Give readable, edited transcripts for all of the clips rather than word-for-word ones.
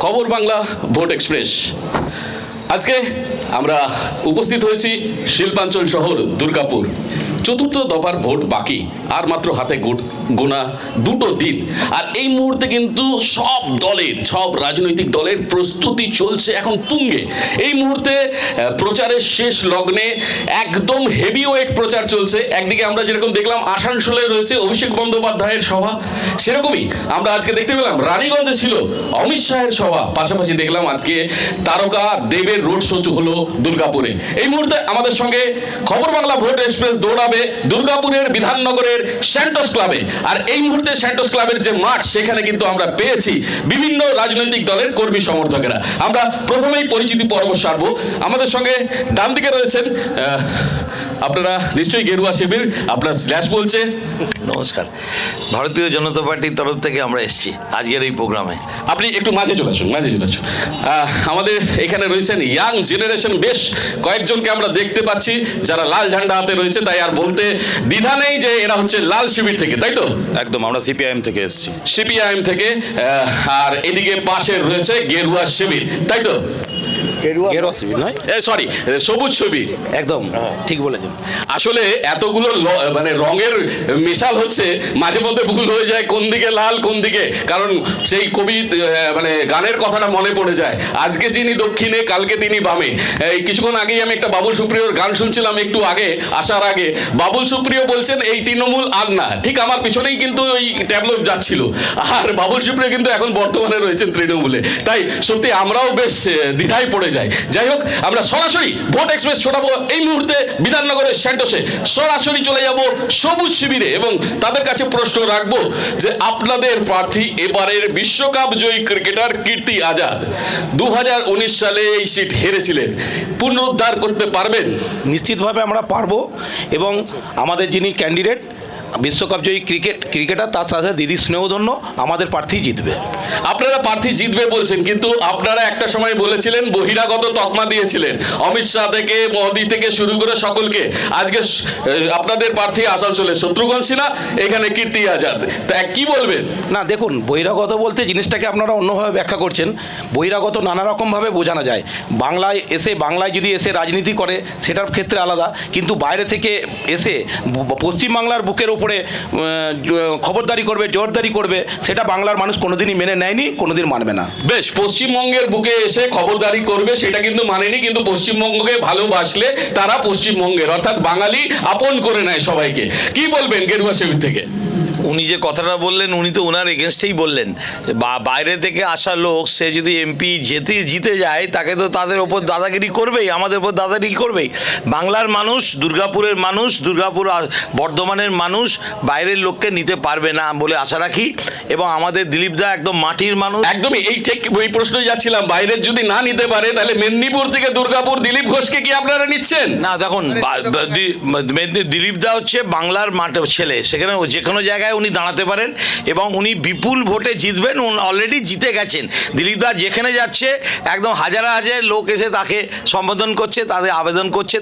খবর Bangla vote express. আজকে আমরা উপস্থিত হয়েছি শিল্পাঞ্চল শহর দুর্গাপুর। চতুর্থ দফার ভোট বাকি, আর মাত্র হাতে গোনা দুটো দিন। আর এই মুহূর্তে কিন্তু সব রাজনৈতিক দলের প্রস্তুতি চলছে এখন তুঙ্গে। এই মুহূর্তে প্রচারের শেষ লগ্নে একদম হেভিওয়েট প্রচার চলছে। একদিকে আমরা যেরকম দেখলাম আসানসোলে রয়েছে অভিষেক বন্দ্যোপাধ্যায়ের সভা, সেরকমই আমরা আজকে দেখতে পেলাম রানীগঞ্জে ছিল অমিত শাহের সভা, পাশাপাশি দেখলাম আজকে তারকা দেবের রোড শো হলো দুর্গাপুরে। এই মুহূর্তে আমাদের সঙ্গে খবর বাংলা ভোট এক্সপ্রেস দৌড়াবে দুর্গাপুরের বিধাননগরের স্যান্টোস ক্লাবে। আর এই মুহূর্তে স্যান্টোস ক্লাবের যে মাঠ, সেখানে কিন্তু আমরা পেয়েছি বিভিন্ন রাজনৈতিক দলের কর্মী সমর্থকেরা। আমরা প্রথমেই পরিচিতি পর্ব সারবো। আমাদের সঙ্গে ডান দিকে রয়েছেন আপনারা নিশ্চয়ই গেরুয়া শিবির, আপনার স্ল্যাশ বলছে। নমস্কার, ভারতীয় জনতা পার্টির তরফ থেকে আমরা এসেছি আজকের এই প্রোগ্রামে। আপনি একটু মাঝে চলে আসুন। আমাদের এখানে রয়েছেন ইয়াং জেনারেশন, বেশ কয়েকজনকে আমরা দেখতে পাচ্ছি যারা লাল ঝান্ডা হাতে রয়েছে, তাই আর বলতে দ্বিধা নেই যে এরা হচ্ছে লাল শিবির থেকে, তাই তো? একদম, আমরা সিপিআইএম থেকে এসেছি। সিপিআইএম থেকে। আর এদিকে পাশে রয়েছে গেরুয়া শিবির, তাই তো? গেরুয়া শিবির নয়, সরি, সবুজ শিবির। একদম ঠিক বলেছেন। আসলে এতগুলো মানে রঙের মেশাল হচ্ছে, মাঝে মধ্যে ভুল হয়ে যায় কোন দিকে লাল কোন দিকে, কারণ সেই কবি মানে গানের কথাটা মনে পড়ে যায়। আজকে যিনি দক্ষিণে, কালকে তিনি বামে। এই কিছুক্ষণ আগেই আমি একটা বাবুল সুপ্রিয়র গান শুনছিলাম, একটু আগে আসার আগে বাবুল সুপ্রিয় বলছেন এই তৃণমূল আর না। ঠিক আমার পিছনেই কিন্তু ওই ট্যাবলো যাচ্ছিল, আর বাবুল সুপ্রিয় কিন্তু এখন বর্তমানে রয়েছেন তৃণমূলে। তাই সত্যি আমরাও বেশ দ্বিধায় পড়ে যাই। যাই হোক, আমরা সরাসরি ভোট এক্সপ্রেস ছোটাবো এই মুহূর্তে বিধাননগরের স্যান্টোসে। সরাসরি চলে যাব সবুজ শিবিরে এবং তাদের কাছে প্রশ্ন রাখবো যে আপনাদের প্রার্থী এবারের বিশ্বকাপ জয়ী ক্রিকেটার কীর্তি আজাদ 2019 সালে এই সিট হেরেছিলেন, পুনরুদ্ধার করতে পারবেন? নিশ্চিতভাবে আমরা পারবো, এবং আমাদের যিনি ক্যান্ডিডেট বিশ্বকাপ জয়ী ক্রিকেটার, তার সাথে দিদি স্নেহধন্য, আমাদের প্রার্থী জিতবে। আপনারা প্রার্থী জিতবে বলছেন, কিন্তু আপনারা একটা সময় বলেছিলেন বহিরাগত তকমা দিয়েছিলেন অমিত শাহ থেকে মোদি থেকে শুরু করে সকলকে। আজকে আপনাদের প্রার্থী আসানসোলে শত্রুঘ্ন সিনহা, এখানে কীর্তি আজাদ, তা কি বলবেন? না দেখুন, বহিরাগত বলতে জিনিসটাকে আপনারা অন্যভাবে ব্যাখ্যা করছেন। বহিরাগত নানা রকমভাবে বোঝানো যায়। বাংলায় যদি এসে রাজনীতি করে সেটার ক্ষেত্রে আলাদা, কিন্তু বাইরে থেকে এসে পশ্চিমবাংলার বুকের উপরে খবরদারি করবে, জোরদারি করবে, সেটা বাংলার মানুষ কোনোদিনই মেনে নেয়নি, কোনোদিন মানবে না। বেশ, পশ্চিমবঙ্গের বুকে এসে খবরদারি করবে সেটা কিন্তু মানেনি, কিন্তু পশ্চিমবঙ্গকে ভালোবাসলে তারা পশ্চিমবঙ্গের অর্থাৎ বাঙালি আপন করে নেয় সবাইকে। কি বলবেন গেরুয়া শিবির থেকে? উনি যে কথাটা বললেন, উনি তো ওনার এগেনস্টেই বললেন যে বাইরে থেকে আসা লোক সে যদি এমপি জিতে যায়, তাকে তো তাদের ওপর দাদাগিরি করবেই, আমাদের ওপর দাদাগিরি করবেই। বাংলার মানুষ, দুর্গাপুরের মানুষ, বর্ধমানের মানুষ বাইরের লোককে নিতে পারবে না বলে আশা রাখি। এবং আমাদের দিলীপ দা একদম মাটির মানুষ। একদমই, এই ঠিক ওই প্রশ্নই যাচ্ছিলাম, বাইরের যদি না নিতে পারে তাহলে মেদিনীপুর থেকে দুর্গাপুর দিলীপ ঘোষকে কি আপনারা নিচ্ছেন? না দেখুন, দিলীপ দা হচ্ছে বাংলার ছেলে, সেখানে যে কোনো জায়গায় উনি দাঁড়াতে পারেন এবং উনি বিপুল ভোটে জিতবেন। অলরেডি জিতে গেছেন। দিলীপ দা যেখানে যাচ্ছে একদম হাজার হাজার লোক এসে তাকে সম্বোধন করছে, তাদের আবেদন করছে,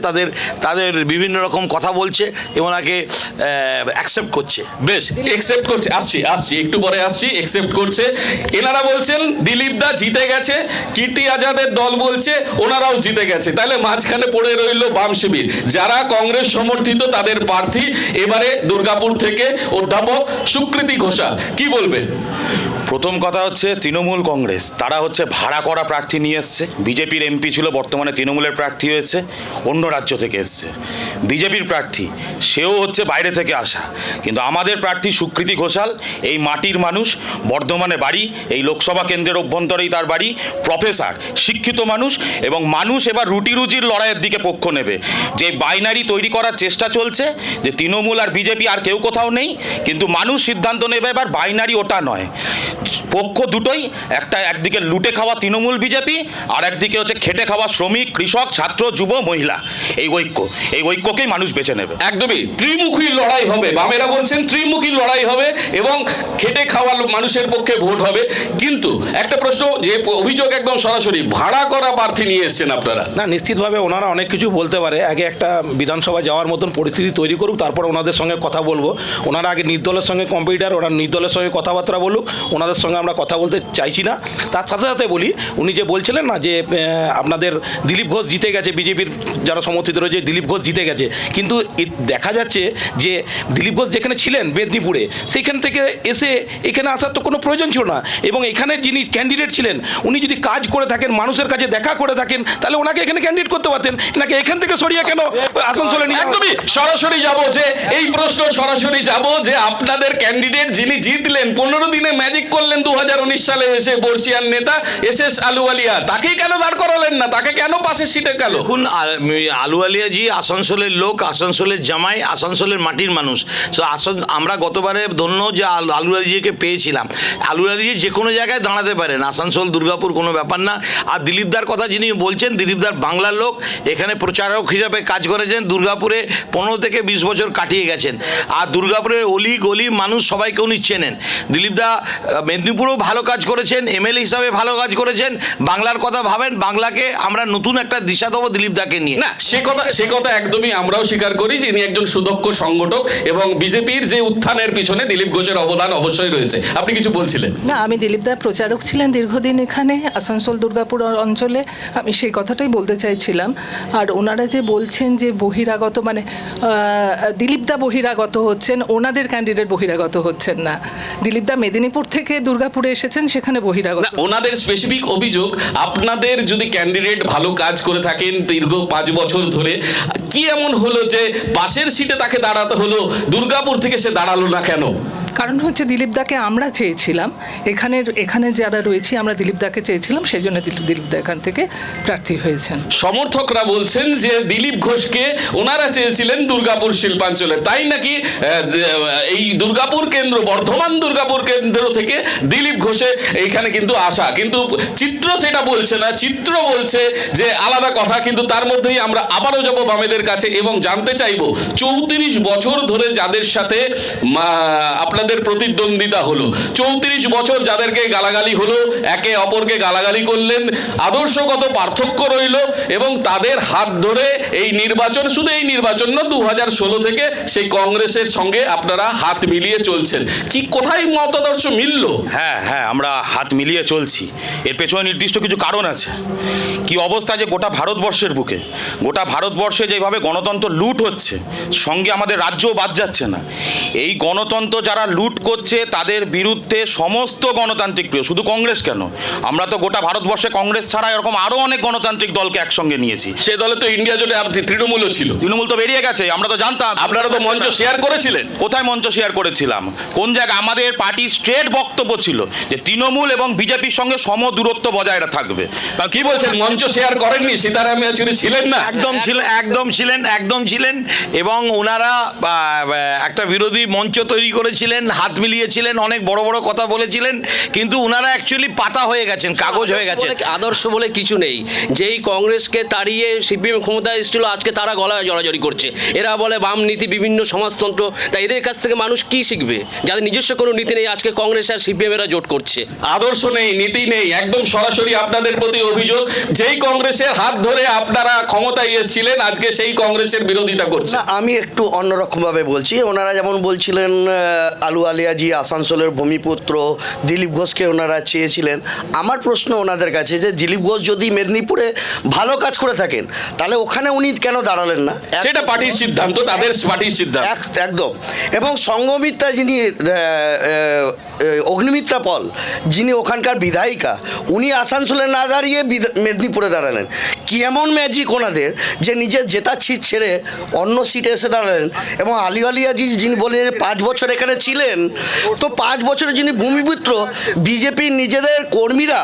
তাদের বিভিন্ন রকম কথা বলছে এবং তাকে অ্যাকসেপ্ট করছে। বেশ, অ্যাকসেপ্ট করছে, আসছি একটু পরে আসছি। অ্যাকসেপ্ট করছে, এনারা বলছেন দিলীপ দা জিতে গেছে, কীর্তি আজাদের দল বলছে ওনারাও জিতে গেছে। তাহলে মাঝখানে পড়ে রইল বাম শিবির, যারা কংগ্রেস সমর্থিত, তাদের প্রার্থী এবারে দুর্গাপুর থেকে অধ্যাপক সুকৃতি ঘোষাল। কি বলবেন? প্রথম কথা হচ্ছে তৃণমূল কংগ্রেস, তারা হচ্ছে ভাড়া করা প্রার্থী নিয়ে এসছে। বিজেপির এমপি ছিল, বর্তমানে তৃণমূলের প্রার্থী হয়েছে, অন্য রাজ্য থেকে এসছে। বিজেপির প্রার্থী, সেও হচ্ছে বাইরে থেকে আসা। কিন্তু আমাদের প্রার্থী সুকৃতি ঘোষাল এই মাটির মানুষ, বর্ধমানে বাড়ি, এই লোকসভা কেন্দ্রের অভ্যন্তরেই তার বাড়ি, প্রফেসর, শিক্ষিত মানুষ, এবং মানুষ এবার রুটি রুজির লড়াইয়ের দিকে পক্ষ নেবে। যে বাইনারি তৈরি করার চেষ্টা চলছে যে তৃণমূল আর বিজেপি আর কেউ কোথাও নেই, কিন্তু মানুষ সিদ্ধান্ত নেবে এবার বাইনারি ওটা নয়, পক্ষ দুটোই, একদিকে লুটে খাওয়া তৃণমূল বিজেপি, আর একদিকে হচ্ছে খেটে খাওয়া শ্রমিক, কৃষক, ছাত্র, যুব, মহিলা। এই ঐক্যকেই মানুষ বেছে নেবে। একদমই ত্রিমুখী লড়াই হবে, বামেরা বলছেন ত্রিমুখী লড়াই হবে এবং খেটে খাওয়া মানুষের পক্ষে ভোট হবে। কিন্তু একটা প্রশ্ন, যে অভিযোগ একদম সরাসরি, ভাড়া করা প্রার্থী নিয়ে এসছেন আপনারা। না, নিশ্চিতভাবে ওনারা অনেক কিছু বলতে পারে। আগে একটা বিধানসভা যাওয়ার মতন পরিস্থিতি তৈরি করুক, তারপর ওনাদের সঙ্গে কথা বলবো। ওনারা আগে নির্দল দলের সঙ্গে কম্পিটিটার, ওরা নিজ দলের সঙ্গে কথাবার্তা বলুক, ওনাদের সঙ্গে আমরা কথা বলতে চাইছি না। তার সাথে সাথে বলি, উনি যে বলছিলেন না যে আপনাদের দিলীপ ঘোষ জিতে গেছে, বিজেপির যারা সমর্থিত রয়েছে দিলীপ ঘোষ জিতে গেছে, কিন্তু দেখা যাচ্ছে যে দিলীপ ঘোষ যেখানে ছিলেন মেদিনীপুরে, সেইখান থেকে এসে এখানে আসার তো কোনো প্রয়োজন ছিল না। এবং এখানে যিনি ক্যান্ডিডেট ছিলেন উনি যদি কাজ করে থাকেন, মানুষের কাছে দেখা করে থাকেন, তাহলে ওনাকে এখানে ক্যান্ডিডেট করতে পারতেন, নাকি এখান থেকে সরিয়ে কেন আসানসোলে নিয়ে? একদমই সরাসরি যাব যে এই প্রশ্ন সরাসরি যাব যে আপনাদের ক্যান্ডিডেট যিনি জিতলেন 15 দিনে ম্যাজিক করলেন 2019 সালে এসে বর্ষিয়ান নেতা এসএস আলুওয়ালিয়া, তাকে কেন দাঁড় করালেন না? তাকে কেন পাশের সিটে গেল? দেখুন, আলুওয়ালিয়াজি আসানসোলের লোক, আসানসোলের জামাই, আসানসোলের মাটির মানুষ। তো আমরা গতবারে ধন্য যে আলুওয়ালিজিকে পেয়েছিলাম। আলুওয়ালিজি যে কোনো জায়গায় দাঁড়াতে পারেন, আসানসোল দুর্গাপুর কোনো ব্যাপার না। আর দিলীপদার কথা যিনি বলছেন, দিলীপদার বাংলার লোক, এখানে প্রচারক হিসাবে কাজ করেছেন, দুর্গাপুরে 15 থেকে 20 বছর কাটিয়ে গেছেন। আর দুর্গাপুরের অলি গলি মানুষ সবাইকে উনি চেনেন। দিলীপদা মেদিনীপুরেও ভালো কাজ করেছেন, এমএলএ হিসাবে ভালো কাজ করেছেন। বাংলার কথা ভাবেন, বাংলাকে আমরা নতুন একটা দিশা দেবো দিলীপদাকে নিয়ে। না, সে কথা একদমই আমরাও স্বীকার করি যে ইনি একজন সুদক্ষ সংগঠক এবং বিজেপির যে উত্থানের পিছনে দিলীপ ঘোষের অবদান অবশ্যই রয়েছে। আপনি কিছু বলছিলেন? না, আমি দিলীপদার প্রচারক ছিলেন দীর্ঘদিন এখানে আসানসোল দুর্গাপুর অঞ্চলে, আমি সেই কথাটাই বলতে চাইছিলাম। আর ওনারা যে বলছেন যে বহিরাগত, মানে দিলীপদা বহিরাগত হচ্ছেন, ওনাদের ক্যান্ডিডেট বহিরাগত হচ্ছেন না। দিলীপদা মেদিনীপুর থেকে দুর্গাপুরে এসেছেন, সেখানে বহিরাগত। না, ওনাদের স্পেসিফিক অভিযোগ আপনাদের যদি ক্যান্ডিডেট ভালো কাজ করে থাকেন দীর্ঘ 5 বছর ধরে, কি এমন হলো যে পাশের সিটে তাকে দাঁড়াতে হলো, দুর্গাপুর থেকে সে দাঁড়ালো না কেন? কারণ হচ্ছে দিলীপদাকে আমরা চেয়েছিলাম, এখানে যারা রয়েছি আমরা দিলীপদাকে চেয়েছিলাম, সেই জন্য দিলীপদা এখান থেকে প্রার্থী হয়েছেন। সমর্থকরা বলছেন যে দিলীপ ঘোষকে ওনারা চেয়েছিলেন দুর্গাপুর শিল্পাঞ্চলে, তাই নাকি এই দুর্গাপুর কেন্দ্র, বর্ধমান দুর্গাপুর কেন্দ্র থেকে দিলীপ ঘোষে এইখানে কিন্তু আসা, কিন্তু চিত্র সেটা বলছে না। চিত্র বলছে যে আলাদা কথা। কিন্তু তার মধ্যেই আমরা আবারও যাব বামেদের কাছে এবং জানতে চাইবো 34 বছর ধরে যাদের সাথে আপনাদের প্রতিদ্বন্দ্বিতা হলো, 34 বছর যাদেরকে গালাগালি হলো, একে অপরকে গালাগালি করলেন, আদর্শগত পার্থক্য রইল এবং তাদের হাত ধরে এই নির্বাচন, শুধু এই নির্বাচন না, 2016 থেকে সেই কংগ্রেসের সঙ্গে আপনারা হাত মিলিয়ে চলছেন। কি কোথায় মতাদর্শ মিলল? হ্যাঁ, আমরা হাত মিলিয়ে চলছি। এর পেছনে নির্দিষ্ট কিছু কারণ আছে। কি অবস্থা যে গোটা ভারতবর্ষের বুকে, গোটা ভারতবর্ষে যেভাবে গণতন্ত্র লুট হচ্ছে, সঙ্গে আমাদের রাজ্যও বাদ যাচ্ছে না। এই গণতন্ত্র যারা লুট করছে তাদের বিরুদ্ধে সমস্ত গণতান্ত্রিক প্রিয়, শুধু কংগ্রেস কেন, আমরা তো গোটা ভারতবর্ষে কংগ্রেস ছাড়া এরকম আরও অনেক গণতান্ত্রিক দলকে একসঙ্গে নিয়েছি। সে দলে তো ইন্ডিয়া জুড়ে তৃণমূলও ছিল। তৃণমূল তো বেরিয়ে গেছে, আমরা তো জানতাম। আপনারা তো মঞ্চ শেয়ার করেছিলেন। কোথায় মঞ্চ শেয়ার করেছিলাম? কোন জায়গায়? আমাদের পার্টির স্ট্রেট বক্তব্য ছিল যে তৃণমূল এবং বিজেপির সঙ্গে সম দূরত্ব বজায় থাকবে। কি বলছেন, মঞ্চ শেয়ার করেননি? সীতারাম ইয়েচুরি ছিলেন না? একদম ছিলেন এবং ওনারা একটা বিরোধী মঞ্চ তৈরি করেছিলেন, হাত মিলিয়েছিলেন, অনেক বড় বড় কথা বলেছিলেন, কিন্তু ওনারা অ্যাকচুয়ালি পাতা হয়ে গেছেন, কাগজ হয়ে গেছেন। আদর্শ বলে কিছু নেই। যেই কংগ্রেসকে তাড়িয়ে সিপিএম ক্ষমতায় এসেছিল, আজকে তারা গলায় জড়াজড়ি করছে। এরা বলে বাম নীতি, বিভিন্ন সমাজতন্ত্র। তাই এদের কাছ থেকে মানুষ কি শিখবে? যাদের নিজস্ব কোনো নীতি নেই, আজকে কংগ্রেস আর সিপিএম এরা জোট করছে। আদর্শ নেই, নীতি নেই, একদম সরাসরি আপনাদের প্রতি অভিযোগ। যেই কংগ্রেসের হাত ধরে আপনারা ক্ষমতায় এসেছিলেন, আজকে সেই কংগ্রেসের বিরোধিতা করছে। না, আমি একটু অন্যরকমভাবে বলছি। ওনারা যেমন বলছিলেন আলুওয়ালিয়াজি আসানসোলের ভূমিপুত্র, দিলীপ ঘোষকে ওনারা চেয়েছিলেন। আমার প্রশ্ন ওনাদের কাছে যে দিলীপ ঘোষ যদি মেদিনীপুরে ভালো কাজ করে থাকেন, তাহলে ওখানে উনি কেন দাঁড়ালেন না? সেটা পার্টির সিদ্ধান্ত, তাদের পার্টির সিদ্ধান্ত একদম। এবং সঙ্গমিত্রা যিনি অগ্নিমিত্রা পল, যিনি ওখানকার বিধায়িকা, উনি আসানসোলে না দাঁড়িয়ে মেদিনীপুরে দাঁড়ালেন। কি এমন ম্যাজিক ওনাদের যে নিজের জেতার সিট ছেড়ে অন্য সিটে এসে দাঁড়ালেন? এবং আলুওয়ালিয়াজি যিনি বলেন 5 বছর এখানে ছিলেন, তো 5 বছরে যিনি ভূমিপুত্র, বিজেপির নিজেদের কর্মীরা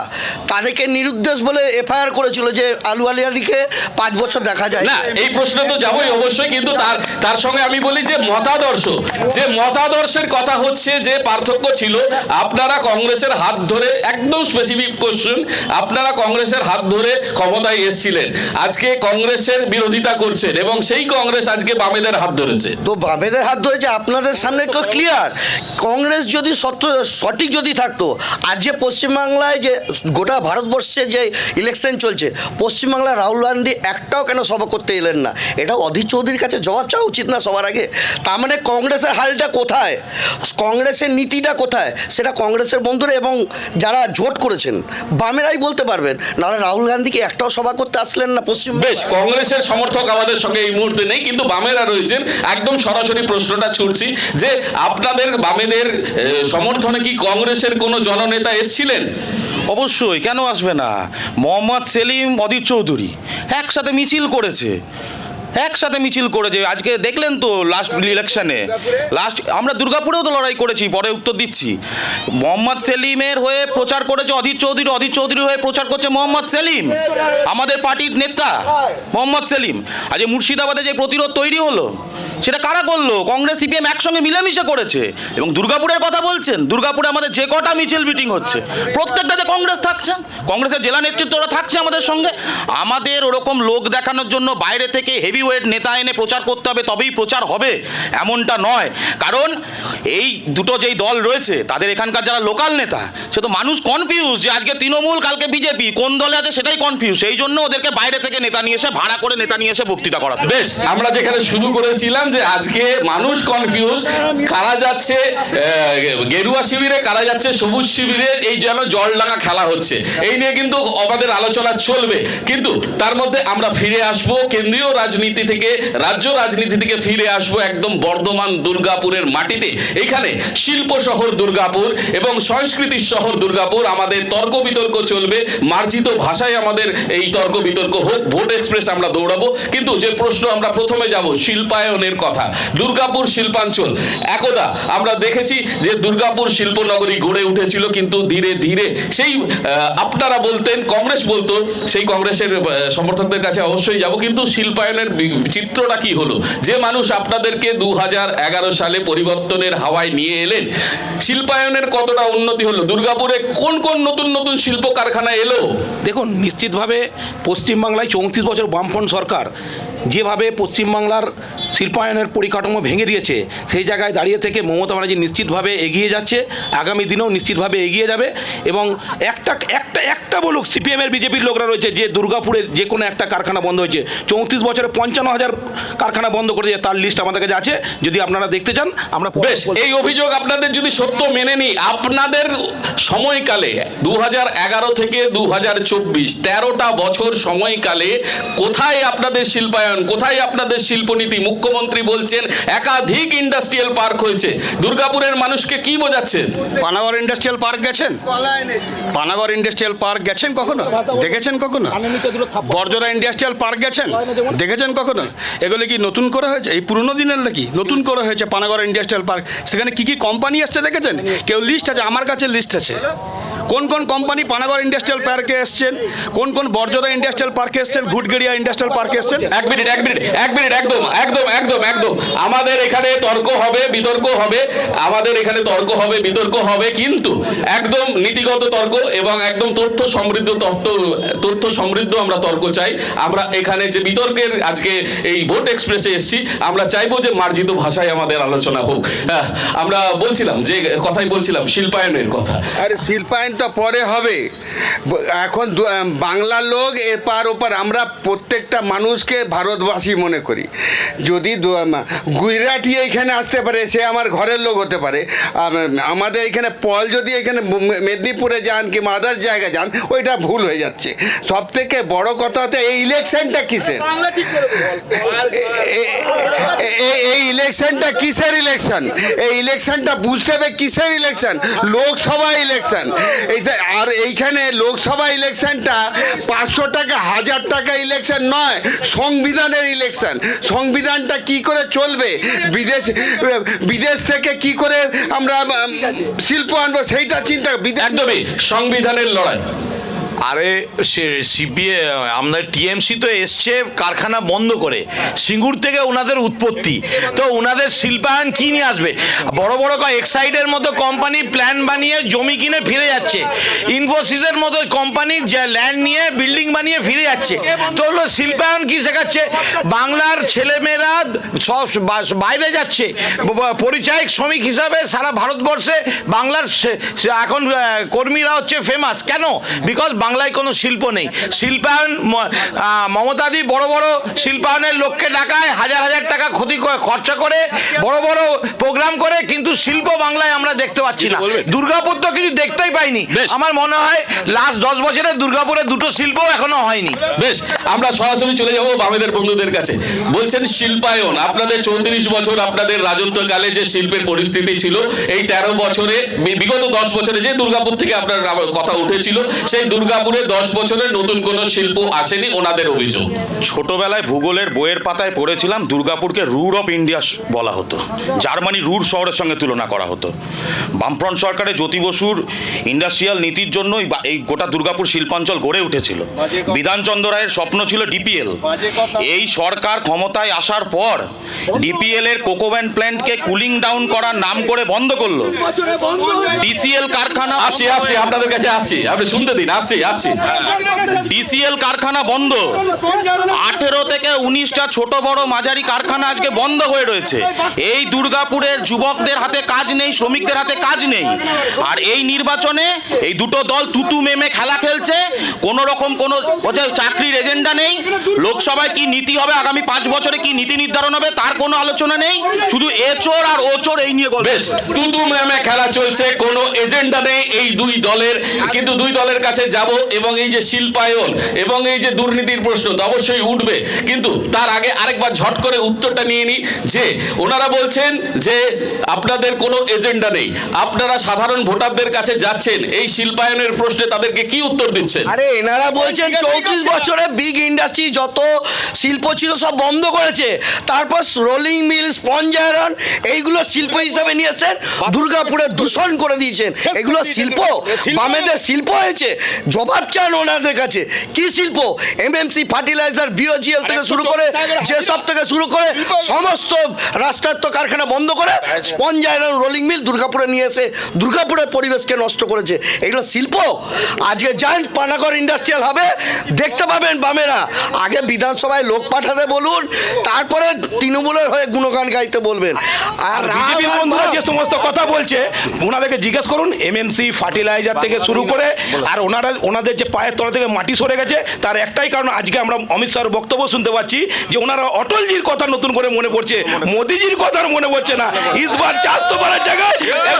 তাদেরকে নিরুদ্দেশ বলে এফআইআর করেছিল যে আলুওয়ালিয়াজিকে 5 বছর দেখা যায় না। এই প্রশ্ন তো যাবোই অবশ্যই, কিন্তু তার সঙ্গে আমি বলি যে মতাদর্শের কথা হচ্ছে যে পার্থক্য ছিল। আপনারা কংগ্রেসের হাত ধরে, একদম স্পেসিফিক কোশ্চেন, আপনারা কংগ্রেসের হাত ধরে ক্ষমতায় এসেছিলেন, আজকে কংগ্রেসের বিরোধিতা করছেন এবং সেই কংগ্রেস আজকে বামেদের হাত ধরেছে। তো বামেদের হাত ধরেছে, আপনাদের সামনে তো ক্লিয়ার। কংগ্রেস যদি সঠিক যদি থাকতো, আজ যে পশ্চিমবাংলায় যে গোটা ভারতবর্ষে যে ইলেকশন চলছে, পশ্চিমবাংলায় রাহুল গান্ধী একটাও কেন সভা করতে এলেন না? এটা অধীর চৌধুরীর কাছে জবাব চাওয়া উচিত না সবার আগে? তার মানে কংগ্রেসের হালটা কোথায়, কংগ্রেসের নীতিটা কোথায়, সেটা কংগ্রেসের বন্ধুরা এবং যারা জোট করেছেন বামেরাই বলতে পারবেন। নাহলে রাহুল গান্ধীকে একটাও সভা করতে আসলেন না পশ্চিম? বেশ, কংগ্রেসের সমর্থক আমাদের সঙ্গে এই মুহূর্তে নেই, কিন্তু বামেরা রয়েছেন। একদম সরাসরি প্রশ্নটা ছুটছি যে আপনাদের বামেদের সমর্থনে কি কংগ্রেসের কোনো জননেতা এসেছিলেন? অবশ্যই, কেন আসবে না? মোহাম্মদ সেলিম, অধীর চৌধুরী একসাথে মিছিল করেছে, আজকে দেখলেন তো লাস্ট ইলেকশনে, আমরা দুর্গাপুরেও তো লড়াই করেছি, পরে উত্তর দিচ্ছি। মোহাম্মদ সেলিমের হয়ে প্রচার করেছে অধীর চৌধুরীর হয়ে প্রচার করছে মোহাম্মদ সেলিম, আমাদের পার্টির নেতা মোহাম্মদ সেলিম। আজ মুর্শিদাবাদে যে প্রতিরোধ তৈরি হলো সেটা কারা করলো? কংগ্রেস সিপিএম একসঙ্গে মিলেমিশে করেছে। এবং দুর্গাপুরের কথা বলছেন, দুর্গাপুরে আমাদের যে কটা মিছিল মিটিং হচ্ছে প্রত্যেকটাতে কংগ্রেস থাকছে, কংগ্রেসের জেলা নেতৃত্বরা থাকছে আমাদের সঙ্গে। আমাদের ওরকম লোক দেখানোর জন্য বাইরে থেকে হেভি ওয়েট নেতা এনে প্রচার করতে হবে তবেই প্রচার হবে এমনটা নয়। কারণ এই দুটো যেই দল রয়েছে তাদের এখানকার যারা লোকাল নেতা, সে তো মানুষ কনফিউজ যে আজকে তৃণমূল কালকে বিজেপি, কোন দলে আছে সেটাই কনফিউজ। সেই জন্য ওদেরকে বাইরে থেকে নেতা নিয়ে এসে, ভাড়া করে নেতা নিয়ে এসে বক্তৃতা করাতে। বেশ, আমরা যেখানে শুরু করেছিলাম যে আজকে মানুষ কনফিউজ, কারা যাচ্ছে গেরুয়া শিবিরে, কারা যাচ্ছে সবুজ শিবিরে, এই যেন জলডাঙা খেলা হচ্ছে, এই নিয়ে কিন্তু আমাদের আলোচনা চলবে। কিন্তু তার মধ্যে আমরা ফিরে আসব কেন্দ্রীয় রাজনীতি থেকে, রাজ্য রাজনীতি থেকে ফিরে আসব একদম বর্ধমান দুর্গাপুরের মাটিতে। এখানে শিল্প শহর দুর্গাপুর এবং সংস্কৃতির শহর দুর্গাপুর। আমাদের তর্ক বিতর্ক চলবে, মার্জিত ভাষায় আমাদের এই তর্ক বিতর্ক হোক। ভোট এক্সপ্রেস আমরা দৌড়াবো, কিন্তু যে প্রশ্ন আমরা প্রথমে যাব শিল্পায়নের কথা। দুর্গাপুর শিল্পাঞ্চল, একদা আমরা দেখেছি যে দুর্গাপুর শিল্পনগরী গড়ে উঠেছিল, কিন্তু ধীরে ধীরে সেই আপনারা বলতেন, কংগ্রেস বলতো, সেই কংগ্রেসের সমর্থকদের কাছে অবশ্যই যাব, কিন্তু শিল্পায়নের চিত্রটা কি হলো? যে মানুষ আপনাদেরকে 2011 সালে পরিবর্তনের হাওয়ায় নিয়ে এলেন, শিল্পায়নের কতটা উন্নতি হলো? দুর্গাপুরে কোন কোন নতুন নতুন শিল্প কারখানা এলো? দেখুন, নিশ্চিতভাবে পশ্চিমবাংলায় 34 বছর বামফ্রন্ট সরকার যেভাবে পশ্চিমবাংলার শিল্পায়নের পরিকাঠামো ভেঙে দিয়েছে, সেই জায়গায় দাঁড়িয়ে থেকে মমতা ব্যানার্জি নিশ্চিতভাবে এগিয়ে যাচ্ছে, আগামী দিনেও নিশ্চিতভাবে এগিয়ে যাবে। এবং একটা বলুক, সিপিএমের বিজেপির লোকরা রয়েছে যে দুর্গাপুরের যে কোনো একটা কারখানা বন্ধ হয়েছে, 34 বছরে 55,000 কারখানা বন্ধ করে দিয়ে, তার লিস্ট আমাদের কাছে আছে, যদি আপনারা দেখতে চান আমরা। বেশ, এই অভিযোগ আপনাদের যদি সত্য মেনে নিই, আপনাদের সময়কালে 2011 থেকে 2024 13টা বছর সময়কালে কোথায় আপনাদের শিল্পায়ন, কোথায় আপনাদের শিল্পনীতি? মুখ্যমন্ত্রী বলছেন একাধিক ইন্ডাস্ট্রিয়াল পার্ক হয়েছে, দুর্গাপুরের মানুষকে কি বোঝাচ্ছেন? পানাগড় ইন্ডাস্ট্রিয়াল পার্ক গেছেন? পানাগড় ইন্ডাস্ট্রিয়াল পার্ক গেছেন কখনো? দেখেছেন কখনো? বর্জরা ইন্ডাস্ট্রিয়াল পার্ক গেছেন? দেখেছেন কখনো? এগুলো কি নতুন করে হয়েছে? এই পুরনো দিনের নাকি? নতুন করে হয়েছে পানাগড় ইন্ডাস্ট্রিয়াল পার্ক। সেখানে কি কি কোম্পানি আসছে দেখেছেন? কেউ লিস্ট আছে? আমার কাছে লিস্ট আছে। কোন কোন কোম্পানি পানাগড় ইন্ডাস্ট্রিয়াল পার্কে এসছেন, কোন কোন বর্জরা ইন্ডাস্ট্রিয়াল পার্কে এসছেন, ঘুটগেড়িয়া ইন্ডাস্ট্রিয়াল পার্কে এসছেন। এক মিনিট, একদম একদম একদম একদম আমাদের এখানে তর্ক হবে, বিতর্ক হবে, আমাদের এখানে তর্ক হবে, বিতর্ক হবে, কিন্তু একদম নীতিগত তর্ক এবং একদম তথ্য সমৃদ্ধ আমরা তর্ক চাই। আমরা এখানে যে বিতর্কের আজকে এই ভোট এক্সপ্রেসে এসেছি, আমরা চাইবো যে মার্জিত ভাষায় আমাদের আলোচনা হোক। আমরা বলছিলাম, যে কথাই বলছিলাম, শিল্পায়নের কথা। আরে শিল্পায়ন তো পরে হবে, এখন বাংলার লোক এপার ওপার, আমরা প্রত্যেকটা মানুষকে ভারতবাসী মনে করি। যদি গুজরাটি এইখানে আসতে পারে, সে আমার ঘরের লোক হতে পারে। আমাদের এখানে পল যদি এখানে মেদিনীপুরে যান কিংবা আদার্স জায়গায় যান, ওইটা ভুল হয়ে যাচ্ছে। সব থেকে বড় কথা হচ্ছে এই ইলেকশনটা কিসের? এই ইলেকশনটা কিসের ইলেকশন? এই ইলেকশনটা বুঝতে হবে কিসের ইলেকশন? লোকসভা ইলেকশন। আর এইখানে লোকসভা ইলেকশনটা 500 টাকা 1000 টাকা ইলেকশন নয়, সংবিধানের ইলেকশন। সংবিধানটা কি করে চলবে, বিদেশ থেকে কি করে আমরা শিল্প আনবো, সেইটা চিন্তা। একদমই সংবিধানের লড়াই। আরে সিপিএম আমাদের টিএমসি তো এসছে কারখানা বন্ধ করে, সিঙ্গুর থেকে ওনাদের উৎপত্তি, তো ওনাদের শিল্পায়ন কি নিয়ে আসবে? বড় বড় এক্সাইডের মতো কোম্পানি প্ল্যান বানিয়ে জমি কিনে ফিরে যাচ্ছে, ইনফোসিসের মতো কোম্পানি যে ল্যান্ড নিয়ে বিল্ডিং বানিয়ে ফিরে যাচ্ছে। তো হলো শিল্পায়ন কি শেখাচ্ছে? বাংলার ছেলেমেয়েরা সব বাইরে যাচ্ছে পরিচায়ক শ্রমিক হিসাবে, সারা ভারতবর্ষে বাংলার এখন কর্মীরা হচ্ছে ফেমাস। কেন? বিকজ বাংলায় কোনো শিল্প নেই। শিল্পায়ন মমতাদি বড় বড় শিল্পায়নের লোককে ডাকায়, হাজার হাজার টাকা খরচা করে বড় বড় প্রোগ্রাম করে, কিন্তু শিল্প বাংলায় আমরা দেখতে পাচ্ছি না। দুর্গাপুর তো কিছু দেখতেই পাইনি। আমার মনে হয় লাস্ট 10 বছরে দুর্গাপুরে দুটো শিল্প এখনো হয়নি। বেশ, আমরা সরাসরি চলে যাব বামেদের বন্ধুদের কাছে। বলছেন শিল্পায়ন, আপনাদের 34 বছর আপনাদের রাজত্বকালে যে শিল্পের পরিস্থিতি ছিল, এই 13 বছরে বিগত 10 বছরে যে দুর্গাপুর থেকে আপনার কথা উঠেছিল, সেই দুর্গাপুরে 10 বছরে নতুন কোনো শিল্প আসেনি ওনাদের অভিযোগ। ছোটবেলায় ভূগোলের বইয়ের পাতায় পড়েছিলাম দুর্গাপুরকে রুর অফ ইন্ডিয়া বলা হতো, জার্মানি রুর শহরের সঙ্গে তুলনা করা হতো। বামফ্রন্ট সরকারের জ্যোতি বসুর ইন্ডাস্ট্রিয়াল নীতির জন্যই এই গোটা দুর্গাপুর শিল্পাঞ্চল গড়ে উঠেছিল। বিধানচন্দ্র রায়ের স্বপ্ন ছিল ডিপিএল। এই সরকার ক্ষমতায় আসার পর ডিপিএল এর কোকোভ্যান প্ল্যান্টকে কুলিং ডাউন করার নাম করে বন্ধ করলো। ডিসিএল কারখানা আসি আপনাদের কাছে আসি, আপনি শুনতে দিন, আসি। ডিসিএল কারখানা বন্ধ। 18 থেকে 19টা ছোট বড় মাঝারি কারখানা আজকে বন্ধ হয়ে রয়েছে। এই দুর্গাপুরের যুবকদের হাতে কাজ নেই, শ্রমিকদের হাতে কাজ নেই। আর এই নির্বাচনে এই দুটো দল তুতু মেমে খেলা খেলছে। কোনো রকম কোনো চাকরির এজেন্ডা নেই। লোকসভায় কি নীতি হবে, আগামী 5 বছরে কি নীতি নির্ধারণ হবে, তার কোনো আলোচনা নেই। শুধু এচোর আর ওচোর এই নিয়ে গল্প। বেশ, তুতু মেমে খেলা চলছে, কোনো এজেন্ডা নেই এই দুই দলের। কিন্তু দুই দলের কাছে যাব, এবং এই যে শিল্পায়ন এবং এই যে দুর্নীতির প্রশ্ন তো অবশ্যই উঠবে, কিন্তু তার আগে আরেকবার ঝট করে উত্তরটা নিয়ে নিই। যে ওনারা বলছেন যে আপনাদের কোনো এজেন্ডা নেই, আপনারা সাধারণ ভোটারদের কাছে যাচ্ছেন, এই শিল্পায়নের প্রশ্নে তাদেরকে কি উত্তর দিচ্ছেন? আরে এনারা বলছেন 34 বছরে বিগ ইন্ডাস্ট্রি যত শিল্প ছিল সব বন্ধ করেছে, তারপর রোলিং মিল, স্পঞ্জ আয়রন এইগুলো শিল্প হিসাবে নিয়েছেন, দুর্গাপুরে দূষণ করে দিয়েছেন। এগুলো শিল্প? বামেদের শিল্প হয়েছে? জবাব চান ওনাদের কাছে। কি শিল্প? এমএমসি, ফার্টিলাইজার, বিওজিএল থেকে শুরু করে যেসব থেকে শুরু করে সমস্ত রাষ্ট্রায়ত্ত কারখানা বন্ধ করে স্পঞ্জ আয়রন, রোলিং মিল দুর্গাপুরে নিয়ে এসে দুর্গাপুরের পরিবেশকে নষ্ট করেছে। এগুলো শিল্প? আজকে যান পানাগড় ইন্ডাস্ট্রিয়াল হবে, দেখতে পাবেন বামেরা আগে বিধানসভায় লোক পাঠাতে বলুন, তারপরে তৃণমূলের হয়ে গুণগান গাইতে বলবেন। আর বিজেপির বন্ধুরা যে সমস্ত কথা বলছে ওনাদেরকে জিজ্ঞেস করুন, এমএমসি, ফার্টিলাইজার থেকে শুরু করে, আর ওনাদের যে পায়ের তলা থেকে মাটি সরে গেছে, তার একটাই কারণ আজকে আমরা অমিত শাহর বক্তব্য শুনতে পাচ্ছি যে ওনারা অটলজির কথা নতুন করে মনে পড়ছে, মোদিজির কথা মনে পড়ছে না। ইসবার 400 বারের জায়গায়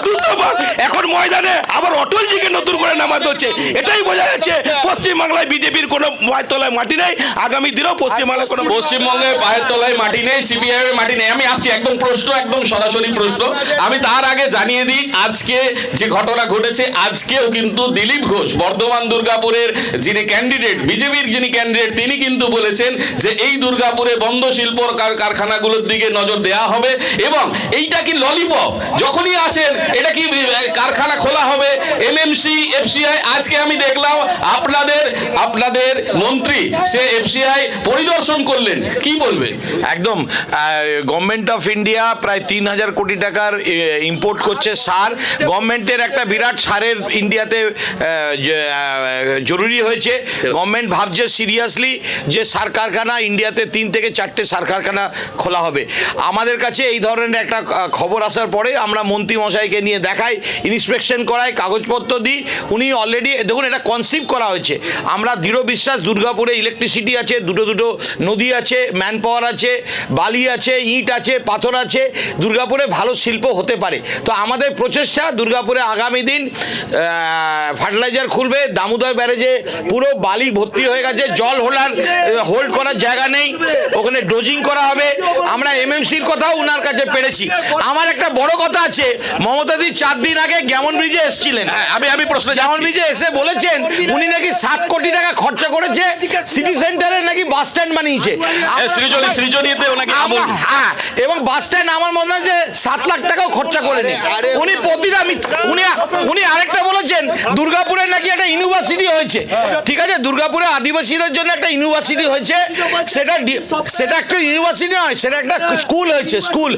200 বার এখন ময়দানে আবার অটলজিকে নতুন করে নামাতে হচ্ছে। এটাই বোঝা যাচ্ছে পশ্চিমবাংলায় বিজেপির কোনো পায়ের তলায় মাটি নেই। আগামী দিনেও পশ্চিমবাংলায় কোনো পশ্চিমবঙ্গে পায়ের তলায় মাটি নেই, সিপিআই এর মাটি নেই। আমি আসছি, একদম প্রশ্ন, একদম সরাসরি প্রশ্ন। আমি তার আগে জানিয়ে দিই আজকে যে ঘটনা ঘটেছে, আজকেও কিন্তু দিলীপ ঘোষ বর্ধমান দুর্গাপুরের যিনি ক্যান্ডিডেট, বিজেপির যিনি ক্যান্ডিডেট, তিনি কিন্তু বলেছেন যে এই দুর্গাপুরে বন্ধ শিল্প কারখানাগুলোর দিকে নজর দেওয়া হবে। এবং এইটা কি ললিপপ, যখনই আসেন এটা কি কারখানা খোলা হবে, এমএমসি, এফসিআই। আজকে আমি দেখলাম আপনাদের মন্ত্রী সে এফসিআই পরিদর্শন করলেন, কি বলবেন? একদম, গভর্নমেন্ট অফ ইন্ডিয়া প্রায় 3000 কোটি টাকার ইম্পোর্ট করছে সার। গভর্নমেন্টের একটা বিরাট সারের ইন্ডিয়াতে জরুরি হয়েছে। গভর্নমেন্ট ভাবছে সিরিয়াসলি যে সার কারখানা ইন্ডিয়াতে 3 থেকে 4টে সার কারখানা খোলা হবে। আমাদের কাছে এই ধরনের একটা খবর আসার পরে আমরা মন্ত্রী মশাইকে নিয়ে দেখাই, ইন্সপেকশন করাই, কাগজপত্র দিই। উনি অলরেডি দেখুন এটা কনসিভ করা হয়েছে। আমরা দৃঢ় বিশ্বাস দুর্গাপুরে ইলেকট্রিসিটি আছে, দুটো নদী আছে, ম্যান পাওয়ার আছে, বালি আছে, ইট আছে, পাথর আছে। দুর্গাপুরে ভালো শিল্প হতে পারে। তো আমাদের প্রচেষ্টা দুর্গাপুরে আগামী দিন ফার্টিলাইজার খুলবে, দামোদর ব্যারেজে পুরো বালি ভর্তি হয়ে গেছে, জল হোল্ড করার জায়গা নেই, ওখানে ডোজিং করা হবে। আমরা এমএমসির কথাও ওনার কাছে পেরেছি। আমার একটা বড় কথা আছে, মমতাদি 4 দিন আগে গ্যামন ব্রিজে এসেছিলেন। আমি প্রশ্ন, গ্যামন ব্রিজে এসে বলেছেন উনি নাকি 7 কোটি টাকা খরচা করেছে, সিটি সেন্টারে নাকি বাস স্ট্যান্ড বানিয়েছে। সৃজনীতে ওনাকে হ্যাঁ, এবং বাস স্ট্যান্ড আমার মনে হয় যে 7 লাখ টাকাও খরচা করেনি উনি। প্রতিটা উনি আরেকটা বলেছেন দুর্গাপুরে নাকি একটা ইউনিভার্সিটি হয়েছে। ঠিক আছে, দুর্গাপুরে আদিবাসীদের জন্য একটা ইউনিভার্সিটি হয়েছে, সেটা একটা ইউনিভার্সিটি নয়, সেটা একটা স্কুল হয়েছে, স্কুল।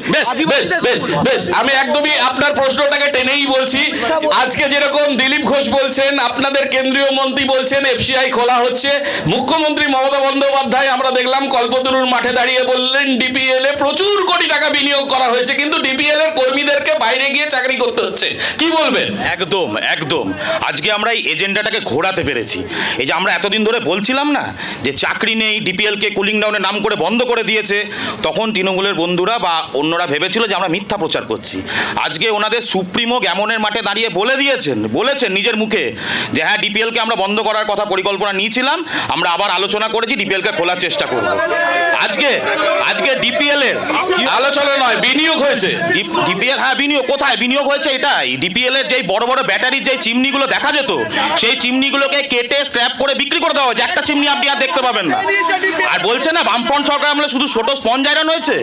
বেশ, আমি একদমই আপনার প্রশ্নটাকে টেনেই বলছি। আজকে যেরকম দিলীপ ঘোষ বলছেন, আপনাদের কেন্দ্রীয় মন্ত্রী বলছেন এফসিআই খোলা হচ্ছে, মুখ্যমন্ত্রী মমতা বন্দ্যোপাধ্যায় আমরা দেখলাম কল্পতরুর মাঠে দাঁড়িয়ে বললেন ডিপিএল এ প্রচুর কোটি টাকা বিনিয়োগ করা হয়েছে, কিন্তু ডিপিএল এর কর্মীদেরকে বাইরে গিয়ে চাকরি করতে হচ্ছে। কি বলবেন? একদম। আজকে আমরা এই এজেন্ডাটাকে ঘোরাতে পেরেছি। এই যে আমরা এতদিন ধরে বলছিলাম না যে চাকরি নেই, ডিপিএলকে কুলিং ডাউনের নাম করে বন্ধ করে দিয়েছে, তখন তৃণমূলের বন্ধুরা বা অন্যরা ভেবেছিল যে আমরা মিথ্যা প্রচার করছি। আজকে ওনাদের সুপ্রিমো গ্যামনের মাঠে দাঁড়িয়ে বলেছেন নিজের মুখে যে হ্যাঁ, ডিপিএলকে আমরা বন্ধ করার কথা পরিকল্পনা নিয়েছিলাম, আমরা আবার আলোচনা করেছি, ডিপিএলকে খোলার চেষ্টা করব। আজকে ডিপিএল এর আলোচনা নয়, বিনিয়োগ হয়েছে। ডিপিএল, হ্যাঁ বিনিয়োগ, কোথায় বিনিয়োগ হয়েছে? এটাই ডিপিএল এর যেই বড় বড় ব্যাটারির যে চিমনিগুলো দেখা যেত, সেই চিমনিগুলোকে কেটে স্ক্র্যাপ করে বিক্রি করে দেওয়া হয়েছে। একটা চিমনি আপনি আর দেখতে পাবেন না। আর বলছে না বামফ্রন্ট সরকার আমলে শুধু ছোট স্পঞ্জ আয়রন হয়েছে,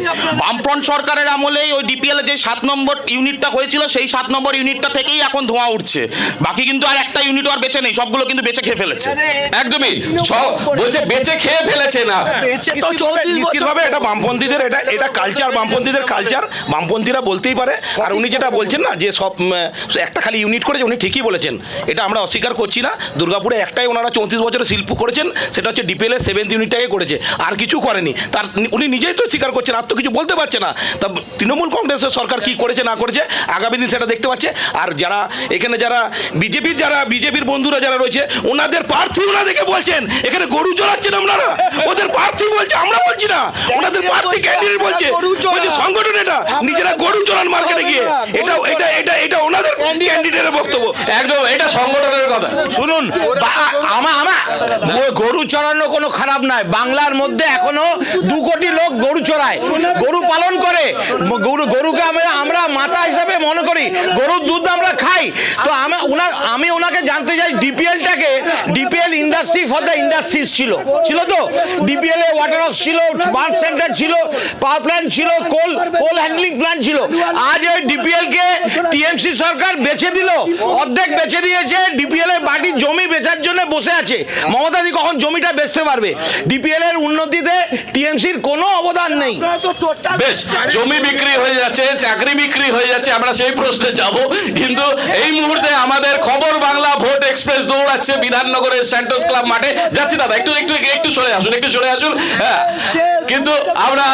বামফ্রন্ট সরকারের আমলেই ওই ডিপিএল এর যে 7 নম্বর ইউনিটটা হয়েছিল, সেই 7 নম্বর ইউনিটটা থেকেই এখন ধোঁয়া উঠছে। বাকি কিন্তু আর একটা ইউনিটও আর বেঁচে নেই, সবগুলো কিন্তু বেঁচে খেয়ে ফেলেছে। একদমই বলছে বেঁচে খেয়ে ফেলেছে না। নিশ্চিতভাবে এটা বামপন্থীদের এটা কালচার, বামপন্থীদের কালচার, বামপন্থীরা বলতেই পারে। আর উনি যেটা বলছেন না যে সব একটা খালি ইউনিট করেছে, উনি ঠিকই বলেছেন, এটা আমরা অস্বীকার করছি না। দুর্গাপুরে একটাই ওনারা 34 বছরে শিল্প করেছেন, সেটা হচ্ছে ডিপিএল এর 7th ইউনিটটাকে করেছে, আর কিছু করেনি। তার উনি নিজেই তো স্বীকার করছেন, আর তো কিছু বলতে পারছে না। তা তৃণমূল কংগ্রেসের সরকার কি করেছে না করেছে আগামী দিন সেটা দেখতে পাচ্ছে। আর যারা এখানে বিজেপির বন্ধুরা যারা রয়েছে, ওনাদের প্রার্থী ওনাদেরকে বলছেন এখানে গরু চড়াচ্ছেন আপনারা, ওদের প্রার্থী বলছে, আমরা বলছি না, ওনাদের প্রার্থী ক্যান্ডিডেট বলছে সংগঠন, এটা নিজেরা গরু চড়ান মার্কেটে গিয়ে, এটা ওনাদের ক্যান্ডিডেটের বক্তব্য। একদম এটা সংগঠনের কথা। শুনুন, গরু চড়ানো কোনো খারাপ নয়। বাংলার মধ্যে এখনো 2 কোটি লোক গরু চড়ায়, গরু পালন করে। গরুকে আমরা মাতা হিসাবে মনে করি, গরুর দুধ আমরা খাই। তো আমি ওনাকে জানতে চাই, DPL industry for the industries ছিল তো, ডিপিএল এ ওয়াটার ওয়ার্কস ছিল, বার্ন সেন্টার ছিল, পাওয়ার প্ল্যান্ট ছিল, কোল হ্যান্ডলিং প্ল্যান্ট ছিল। আজ ওই ডিপিএল কে টিএমসি সরকার বেচে দিল, অর্ধেক বেচে দিয়েছে। ডিপিএল এর বাড়ির জমি বেচার জন্য বসে আছে। মমতাদি কখন জমিটা বেচতে পারবে? ডিপিএল এর উন্নতিতে টিএমসির কোনো অবদান নেই। বেশ, জমি বিক্রি হয়ে যাচ্ছে, চাকরি বিক্রি হয়ে যাচ্ছে, আমরা সেই প্রশ্নে যাব। কিন্তু এই মুহূর্তে আমাদের খবর বাংলা ভোট এক্সপ্রেস দৌড়াচ্ছে বিধাননগরের স্যান্টোস ক্লাব মাঠে। যাচ্ছি দাদা, একটু সরে আসুন। হ্যাঁ, কিন্তু আমরা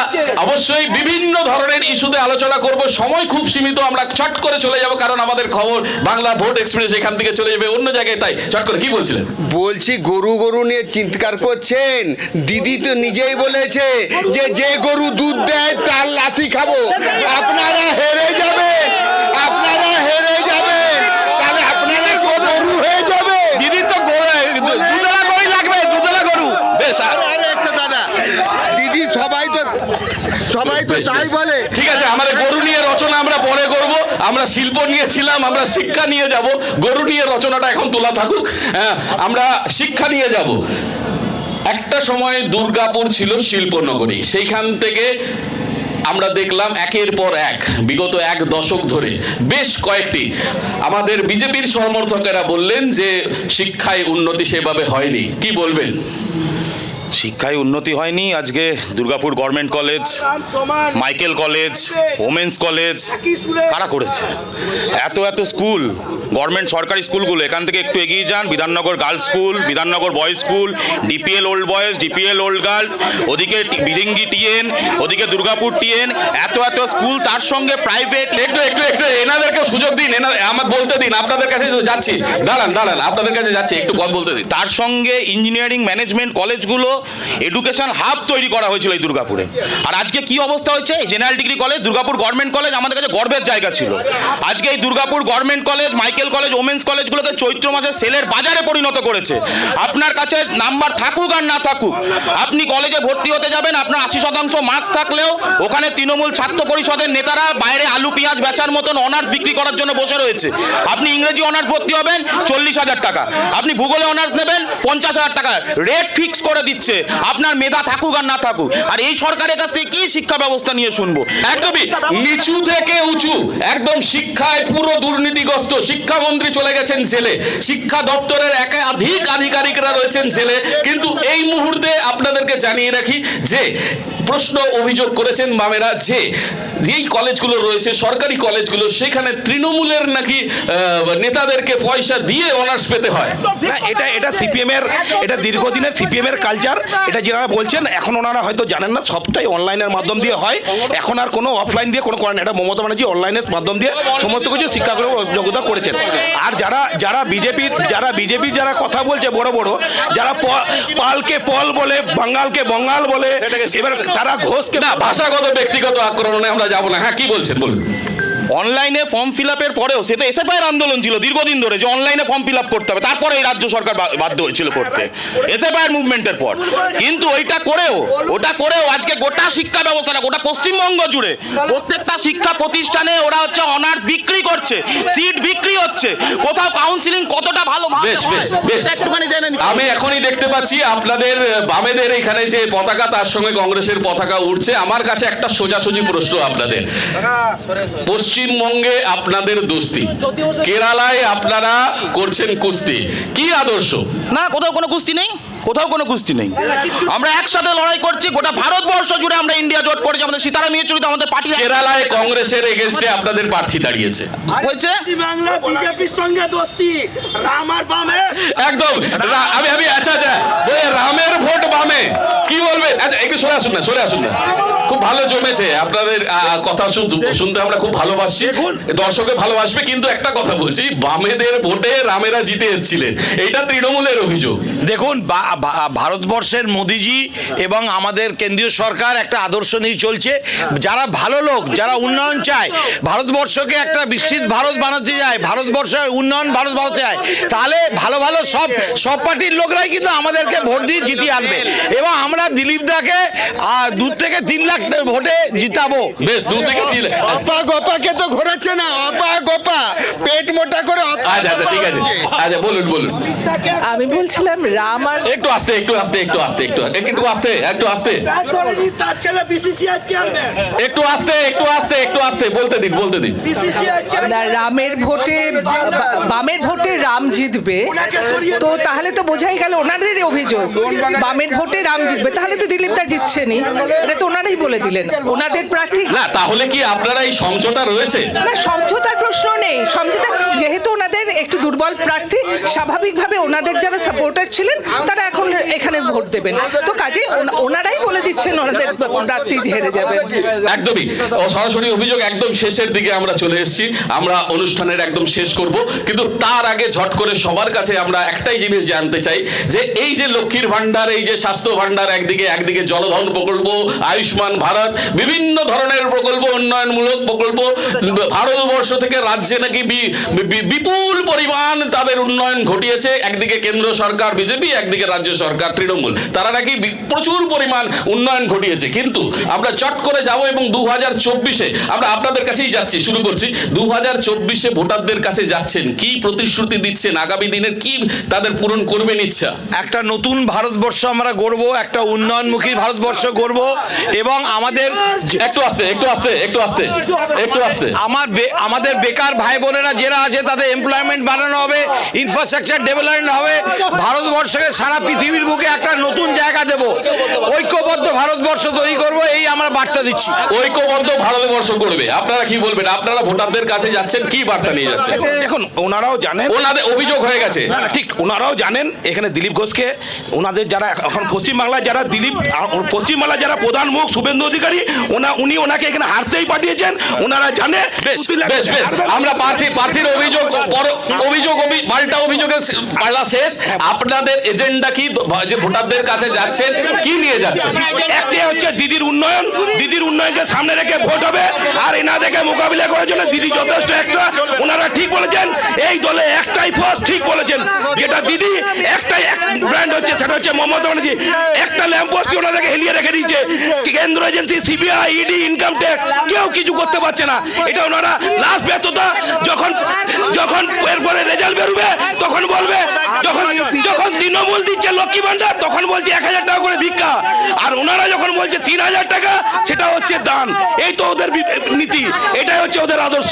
অবশ্যই বিভিন্ন ধরনের ইস্যুতে আলোচনা করব। সময় খুব সীমিত, আমরা চট করে চলে যাব, কারণ আমাদের খবর বাংলা ভোট এক্সপ্রেস এখান থেকে চলে যাবে অন্য জায়গায়। তাই চট করে কি বলছিলেন? বলছি গরু নিয়ে চিৎকার করছেন। দিদি তো নিজেই বলেছে যে গরু দুধ দেয় তার লাথি খাবো। আপনারা হেরে যাবেন, তাহলে আপনারা গরু হয়ে যাবে। দিদি তো দুধেলা গরুই লাগবে, দুধেলা গরু। বেশ, আরে একটা দাদা, দিদি সবাই তো তাই বলে। ঠিক আছে, আমাদের গরু নিয়ে রচনা আমরা পরে করব। আমরা শিল্প নিয়েছিলাম, আমরা শিক্ষা নিয়ে যাব। গরু নিয়ে রচনাটা এখন তোলা থাকুক। হ্যাঁ, আমরা শিক্ষা নিয়ে যাব। একটা সময় দুর্গাপুর ছিল শিল্পনগরী, সেইখান থেকে আমরা দেখলাম একের পর এক বিগত 1 দশক ধরে বেশ কয়েকটি আমাদের বিজেপির সমর্থকেরা বললেন যে শিক্ষায় উন্নতি সেভাবে হয়নি। কি বলবেন? শিক্ষায় উন্নতি হয়নি। আজকে Durgapur government college, Michael college, women's college কারা করেছে? এত স্কুল, গভর্নমেন্ট সরকারি স্কুলগুলো, এখান থেকে একটু এগিয়ে যান, Bidhannagar girls school, Bidhannagar boys school, DPL old boys, DPL old girls, ওদিকে বিরিঙ্গি টিএন, ওদিকে দুর্গাপুর টিএন, এত স্কুল, তার সঙ্গে প্রাইভেট। একটু এনাদেরকে সুযোগ দিন, আমার বলতে দিন। আপনাদের কাছে যাচ্ছি, দাঁড়ান, আপনাদের কাছে যাচ্ছি, একটু কথা বলতে দিন। তার সঙ্গে ইঞ্জিনিয়ারিং ম্যানেজমেন্ট কলেজগুলো, এডুকেশন হাব তৈরি করা হয়েছিল এই দুর্গাপুরে। আর আজকে কি অবস্থা হচ্ছে? এই general degree college, Durgapur government college আমাদের কাছে গর্বের জায়গা ছিল। আজকে এই Durgapur government college, Michael college, women's কলেজগুলোকে চৈত্র মাসে সেলের বাজারে পরিণত করেছে। আপনার কাছে নাম্বার থাকুক আর না থাকুক, আপনি কলেজে ভর্তি হতে যাবেন, আপনার 80% মার্কস থাকলেও ওখানে তৃণমূল ছাত্র পরিষদের নেতারা বাইরে আলু পেঁয়াজ বেচার মতন অনার্স বিক্রি করার জন্য বসে রয়েছে। আপনি ইংরেজি অনার্স ভর্তি হবেন 40,000 টাকা, আপনি ভূগোলে অনার্স নেবেন 50,000 টাকা, রেট ফিক্স করে দিচ্ছে, আপনার মেধা থাকুক আর না থাকুক। আর এই সরকারের কাছ থেকে কি শিক্ষা ব্যবস্থা নিয়ে শুনবো? একদমই নিচু থেকে উঁচু, একদম শিক্ষায় পুরো দুর্নীতিগ্রস্ত। শিক্ষামন্ত্রী চলে গেছেন জেলে, শিক্ষা দপ্তরের একাধিক আধিকারিকরা রয়েছেন জেলে। কিন্তু এই মুহূর্তে আপনাদেরকে জানিয়ে রাখি যে প্রশ্ন অভিযোগ করেছেন বামেরা যে যেই কলেজগুলো রয়েছে সরকারি কলেজগুলো, সেখানে তৃণমূলের নাকি নেতাদেরকে পয়সা দিয়ে অনার্স পেতে হয়। না, এটা সিপিএম এর, এটা দীর্ঘদিনের সিপিএম এর কালচার। পরিষ্কার, এটা যারা বলছেন এখন ওনারা হয়তো জানেন না, সবটাই অনলাইনের মাধ্যম দিয়ে হয়, এখন আর কোনো অফলাইন দিয়ে কোনো করেন না। এটা মমতা ব্যানার্জি অনলাইনের মাধ্যম দিয়ে সমস্ত কিছু শিক্ষা করে যোগ্যতা করেছেন। আর যারা বিজেপির যারা কথা বলছে বড় বড়, যারা পালকে পল বলে, বাঙ্গালকে বঙ্গাল বলে, এবার তারা ঘোষকে না, ভাষাগত ব্যক্তিগত আক্রমণে আমরা যাব না। হ্যাঁ, কি বলছেন বলুন। অনলাইনে ফর্ম ফিল আপের পরেও সে তো এসএফআইয়ের আন্দোলন ছিল দীর্ঘদিন ধরে, যে অনলাইনে ফর্ম ফিল আপ করতে হবে, তারপরে এই রাজ্য সরকার বাধ্য হয়েছিল করতে এসএফআইয়ের মুভমেন্টের পর। কিন্তু ওটা করেও আজকে গোটা শিক্ষা ব্যবস্থাটা, গোটা পশ্চিমবঙ্গ জুড়ে প্রত্যেকটা শিক্ষা প্রতিষ্ঠানে ওরা হচ্ছে অনার্স বিক্রি করছে, সিট বিক্রি হচ্ছে, কোথাও কাউন্সিলিং কতটা ভালো। বেশ বেশ বেশ, একটুখানি জেনে নিন। আমি এখনই দেখতে পাচ্ছি আপনাদের বামেদের এখানে যে পতাকা, তার সঙ্গে কংগ্রেসের পতাকা উঠছে। আমার কাছে একটা সোজাসুজি প্রশ্ন আপনাদের। পশ্চিমবঙ্গে আপনাদের দোস্তি, কেরালায় আপনারা করছেন কুস্তি, কি আদর্শ? না, কোথাও কোনো কুস্তি নেই, কোথাও কোনো কুস্তি নেই। আমরা একসাথে লড়াই করছি, গোটা ভারতবর্ষ জুড়ে আমরা ইন্ডিয়া জোট করেছি। আমাদের সীতারাম ইয়েচুরিতে আমাদের পার্টি কেরালায় কংগ্রেসের এগেনস্টে আপনাদের প্রার্থী দাঁড়িয়েছে, হয়েছে। বাংলা বিজেপির সঙ্গে দোস্তি, রাম আর বামে একদম। আমি আচ্ছা বলে রামের ভোট বামে, কি বলবেন? আচ্ছা, একটু সরে আসুন না। খুব ভালো জমেছে আপনাদের কথা শুনতে, আমরা খুব ভালোবাসছি, দর্শকে ভালোবাসবে। কিন্তু একটা কথা বলছি, বামেদের ভোটে রামেরা জিতে এসেছিলেন, এটা তৃণমূলের অভিযোগ। দেখুন, ভারতবর্ষের মোদিজি এবং আমাদের কেন্দ্রীয় সরকার একটা আদর্শ নিয়ে চলছে। যারা ভালো লোক, যারা উন্নয়ন চায়, ভারতবর্ষকে একটা বিস্তৃত ভারত বানাতে যায়, ভারতবর্ষের উন্নয়ন ভারত বানাতে যায়, তাহলে ভালো সব পার্টির লোকরাই কিন্তু আমাদেরকে ভোট দিয়ে জিতিয়ে আনবে। এবং আমরা দিলীপ দাকে 2 থেকে 3 লাখ ভোটে জিতাবো। বেশ, 2 থেকে 3 লাখ। অপা গোপাকে তো ঘোরাচ্ছে না, অপা গোপা পেট মোটা করে আচ্ছা ঠিক আছে, আচ্ছা বলুন। আমি বলছিলাম রাম আর একটু আস্তে তার ছেলে বিসিসিআই চেয়ারম্যান, একটু আস্তে বলতে দিন। বিসিসিআই না, রামের ভোটে বামের ভোটে রাম জিতবে, তো তাহলে তো বোঝাই গেল ওনাদেরই অভিযোগ বামের ভোটে রাম জিতবে, তাহলে তো দিলীপ দা জিতছেনই, এটা তো ওনারাই বলে দিলেন, ওনাদের প্রার্থী। না, তাহলে কি আপনারা এই সমঝোতা রয়েছে? না, সমঝোতার প্রশ্ন নেই। সমঝোতা যেহেতু ওনাদের একটু দুর্বল প্রার্থী, স্বাভাবিকভাবে ওনাদের যারা সাপোর্টার ছিলেন তারা এখন এখানে ভোট দেবেন, তো কাজে ওনারাই বলে দিচ্ছেন ওনাদের প্রার্থী হেরে যাবেন। একদমই সরাসরি অভিযোগ। একদম শেষের দিকে আমরা চলে এসেছি, আমরা অনুষ্ঠানের একদম শেষ করব, কিন্তু তার আগে ঝট করে সবার কাছে আমরা একটাই জিনিস জানতে চাই, যে এই যে লক্ষ্মীর ভান্ডার, এই যে স্বাস্থ্য ভান্ডার, একদিকে জলধন প্রকল্প, আয়ুষ্মান ভারত, বিভিন্ন ধরনের প্রকল্প, উন্নয়নমূলক প্রকল্প, ভারতবর্ষ থেকে রাজ্যে নাকি বিপুল পরিমাণ তাদের উন্নয়ন ঘটিয়েছে। একদিকে কেন্দ্র সরকার বিজেপি, একদিকে রাজ্য সরকার তৃণমূল, তারা নাকি প্রচুর পরিমাণ উন্নয়ন ঘটিয়েছে। কিন্তু আমরা চট করে যাব এবং 2024-এ আমরা আপনাদের কাছেই যাচ্ছি, শুরু করছি। 2024-এ ভোটারদের কাছে যাচ্ছেন, কি প্রতিশ্রুতি দিচ্ছেন? আগামী দিনের কি তাদের পূরণ করবেন ইচ্ছা? একটা নতুন ভারতবর্ষ আমরা গড়ব, একটা উন্নয়নমুখী ভারতবর্ষ গড়ব, এবং আমাদের একটু আস্তে আমাদের বেকার ভাই বোনেরা যারা আছে তাদের এমপ্লয়মেন্ট বাড়ানো হবে, ইনফ্রাস্ট্রাকচার ডেভেলপমেন্ট হবে, ভারতবর্ষকে সারা পৃথিবীর বুকে একটা নতুন জায়গা দেব, ঐক্যবদ্ধ ভারতবর্ষ তৈরি করব, এই আমরা বার্তা দিচ্ছি। ঐক্যবদ্ধ ভারতবর্ষ করবে। আপনারা কি বলবেন? আপনারা ভোটারদের কাছে যাচ্ছেন, কি বার্তা নিয়ে যাচ্ছেন? এখন ওনারাও জানেন, ওনাদের অভিযোগ হয়ে গেছে। ঠিক, ওনারাও জানেন এখানে দিলীপ ঘোষকে, ওনাদের যারা এখন পশ্চিমবাংলায় যারা পশ্চিমবাংলার যারা প্রধান মুখ শুভেন্দু অধিকারী, উনি ওনাকে এখানে হারতেই পাঠিয়েছেন, ওনারা জানে। বেশ, আমরা প্রার্থীর পাল্টা অভিযোগের পাল্লা শেষ। আপনাদের এজেন্ডা কি, যে ভোটারদের কাছে যাচ্ছেন, কি নিয়ে যাচ্ছেন? একটাই হচ্ছে দিদির উন্নয়নকে সামনে রেখে ভোট হবে, আর এনাদেরকে মোকাবিলা করার জন্য দিদি যথেষ্ট একটা, ওনারা ঠিক বলেছেন, এই দলে একটাই ফোর্স, ঠিক বলেছেন, যেটা দিদি একটাই ব্র্যান্ড হচ্ছে, সেটা হচ্ছে মমতা ব্যানার্জি। একটা ল্যাম্পোস্ট ওনাদেরকে হেলিয়ে রেখে দিয়েছে, কেন্দ্র agency, CBI, ED, income tax, কেউ কিছু করতে পারছে না। এটা ওনারা লাস্ট ব্যর্থতা, যখন এরপরে রেজাল্ট বেরোবে তখন বলবে, যখন তৃণমূল দিচ্ছে লক্ষ্মী ভান্ডার, তখন বলছে 1000 টাকা করে ভিক্ষা, আর ওনারা যখন বলছে 3,000 টাকা সেটা হচ্ছে দান, এই তো ওদের নীতি, এটাই হচ্ছে ওদের আদর্শ।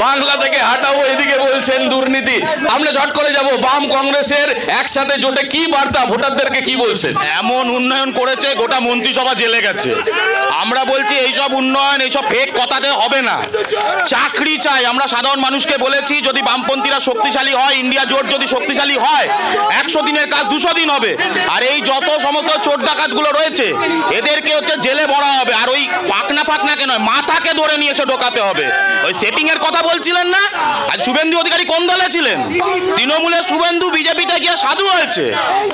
বাংলা থেকে হাঁটাবো এদিকে বলছেন দুর্নীতি। আমরা ঝট করে যাব বাম কংগ্রেসের একসাথে জোটে কি বার্তা ভোটারদেরকে কি বলছেন? এমন উন্নয়ন করেছে গোটা মন্ত্রিসভা জেলে গেছে। আমরা বলছি এইসব উন্নয়ন এইসব ফেক কথাতে হবে না, চাকরি চাই। আমরা সাধারণ মানুষকে বলেছি যদি বামপন্থীরা শক্তিশালী হয়, ইন্ডিয়া জোট যদি শক্তিশালী হয়, 100 দিনের কাজ 200 দিন হবে। আর এই যত সমস্ত চোর ডাকাতগুলো রয়েছে এদেরকে হচ্ছে জেলে ভরা হবে। আর ওই পাকনাকে নয়, মাথাকে ধরে নিয়ে এসে ঢোকাতে হবে। ওই সেটিং এর কথা বলছিলেন না, আর শুভেন্দু অধিকারী কোন দলে ছিলেন? তৃণমূলের শুভেন্দু বিজেপিতে গিয়ে সাধু হয়েছে,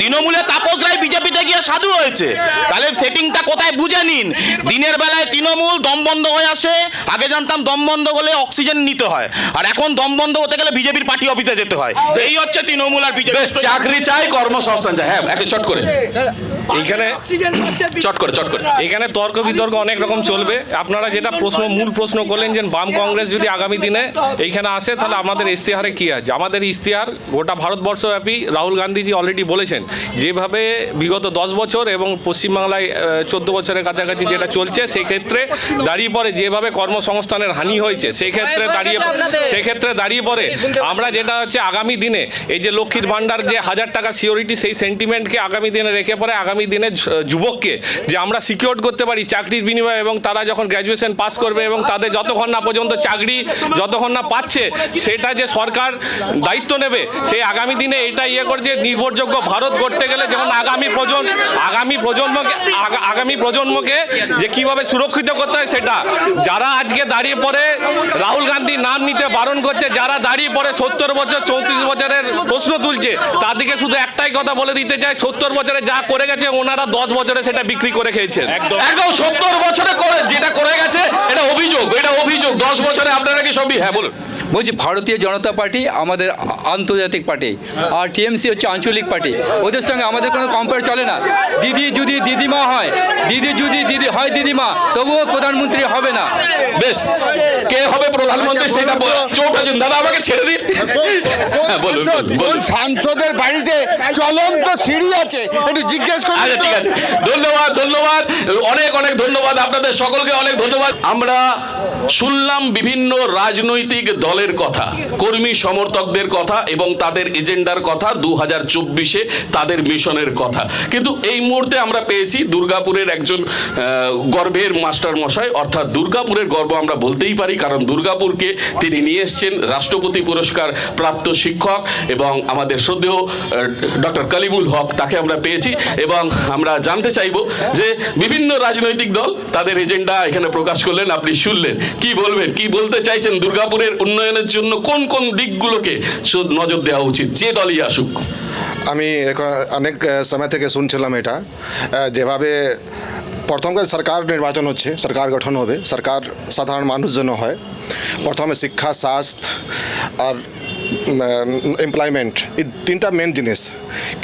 তৃণমূলের তাপস রায় বিজেপিতে গিয়ে সাধু হয়েছে। তাহলে সেটিংটা কোথায় বুঝে নিন। দিনের বেলায় তৃণমূল দম বন্ধ হয়ে আসে, আগে জানতাম দম বন্ধ হলে অক্সিজেন নিতে হয়, আর এখন দম বন্ধ হতে গেলে বিজেপির পার্টি অফিসে যেতে হয়। এই হচ্ছে তৃণমূল আর বিজেপি। বেশ, চাকরি চাই, কর্মসংস্থান চাই। হ্যাঁ, একে চট করে এইখানে চট করে এখানে তর্ক বিতর্ক অনেক রকম চলবে। আপনারা যেটা মূল প্রশ্ন করলেন যে বাম কংগ্রেস যদি আগামী দিনে এইখানে আসে তাহলে আমাদের ইশতেহারে কি আছে। আমাদের ইশতেহার গোটা ভারতবর্ষব্যাপী রাহুল গান্ধীজি অলরেডি বলেছেন যেভাবে বিগত 10 বছর এবং পশ্চিমবাংলায় 14 বছরের কাছাকাছি যেটা চলছে, সেই ক্ষেত্রে দাঁড়িয়ে পড়ে যেভাবে কর্মসংস্থানের হানি হয়েছে, সেই ক্ষেত্রে দাঁড়িয়ে পড়ে আমরা যেটা হচ্ছে আগামী দিনে এই যে লক্ষ্মীর ভাণ্ডার যে 1000 টাকা সিওরিটি, সেই সেন্টিমেন্টকে আগামী দিনে রেখে পড়ে আগামী দিনে যুবককে যে আমরা সিকিউর করতে পারি চাকরির বিনিময়ে, এবং তারা যখন গ্র্যাজুয়েশন পাস করবে এবং তাদের যতক্ষণ না পর্যন্ত চাকরি যতক্ষণ না পাচ্ছে সেটা যে সরকার দায়িত্ব নেবে, সেই আগামী দিনে এটা করছে নির্ভরযোগ্য ভারত গড়তে গেলে যেমন আগামী প্রজন্মকে যে কিভাবে সুরক্ষিত করতে হয় সেটা। যারা আজকে দাঁড়িয়ে পড়ে রাহুল গান্ধী নাম নিতে বারণ করছে, যারা দাঁড়িয়ে পড়ে 70 বছর 34 বছরের প্রশ্ন তুলছে, তাদেরকে শুধু একটাই কথা বলে দিতে চাই, 70 বছরে যা করে গেছে ওনারা 10 বছরে সেটা বিক্রি করে খেয়েছেন। একদম 70 বছরে করে যেটা করে গেছে এটা অভিযোগ 10 বছরে আপনারা কি সবই? হ্যাঁ বলুন। বলছি ভারতীয় জনতা পার্টি আমাদের আন্তর্জাতিক পার্টি, আর টিএমসি হচ্ছে আঞ্চলিক পার্টি। ওদের সঙ্গে আমাদের কোনো কম্পেয়ার চলে না। দিদি যদি দিদিমা হয়, দিদি হয় দিদিমা, তবুও প্রধানমন্ত্রী হবে না। বেশ, কে হবে প্রধানমন্ত্রী সেটা চোট আছে। দাদা আমাকে ছেড়ে দিন। বলুন। কোন সাংসদের বাড়িতে চলন্ত সিঁড়ি আছে একটু জিজ্ঞেস করুন। আচ্ছা ঠিক আছে, ধন্যবাদ অনেক ধন্যবাদ আপনাদের সকলকে, অনেক ধন্যবাদ। আমরা শুনলাম বিভিন্ন রাজনৈতিক দলের কথা, কর্মী সমর্থকদের কথা এবং তাদের এজেন্ডার কথা, 2024-এ তাদের মিশনের কথা। কিন্তু এই মুহূর্তে আমরা পেয়েছি দুর্গাপুরের একজন গর্বের মাস্টার মশাই, অর্থাৎ দুর্গাপুরের গর্ব আমরা বলতেই পারি, কারণ দুর্গাপুরকে তিনি নিয়ে এসছেন রাষ্ট্রপতি পুরস্কার প্রাপ্ত শিক্ষক এবং আমাদের শ্রদ্ধেয় ডক্টর কালিমুল হক, তাকে আমরা পেয়েছি। এবং আমরা জানতে চাইব যে বিভিন্ন রাজনৈতিক দল তাদের এজেন্ডা এখানে প্রকাশ করলেন, আপনি শুনলেন। কি বলবেন, কি বলতে চাইছেন দুর্গাপুরের উন্নয়নের জন্য কোন কোন দিকগুলোকে নজর দেওয়া উচিত যে দলই আসুক? আমি অনেক সময় থেকে শুনছিলাম এটা, যেভাবে প্রথম সরকার নির্বাচন হচ্ছে, সরকার গঠন হবে, সরকার সাধারণ মানুষ জন্য হয়। প্রথমে শিক্ষা, স্বাস্থ্য আর এমপ্লয়মেন্ট, এই 3টা মেন জিনিস।